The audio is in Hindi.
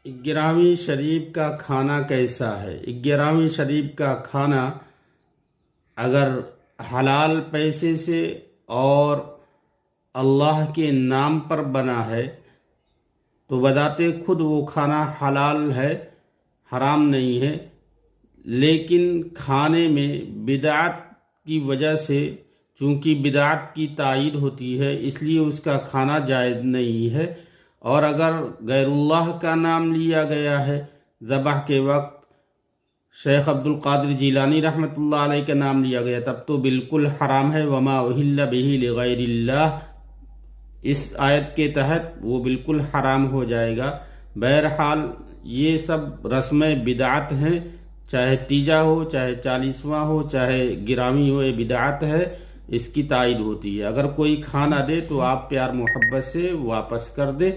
ग्यारहवीं शरीफ का खाना कैसा है? ग्यारहवीं शरीफ का खाना अगर हलाल पैसे से और अल्लाह के नाम पर बना है तो बताते खुद वो खाना हलाल है, हराम नहीं है। लेकिन खाने में बिदअत की वजह से, चूंकि बिदअत की तायीद होती है, इसलिए उसका खाना जायज़ नहीं है। और अगर गैरुल्लाह का नाम लिया गया है ज़बह के वक्त, शेख अब्दुल कादिर जिलानी रहमतुल्लाह अलैह का नाम लिया गया, तब तो बिल्कुल हराम है। वमा उहिल्ला बिही लिगैरिल्लाह, इस आयत के तहत वो बिल्कुल हराम हो जाएगा। बहरहाल ये सब रस्में बिदअत हैं, चाहे तीजा हो, चाहे 40वां हो, चाहे गिरामी हो, ये बिदअत है, इसकी तायीद होती है। अगर कोई खाना दे तो आप प्यार मोहब्बत से वापस कर दे।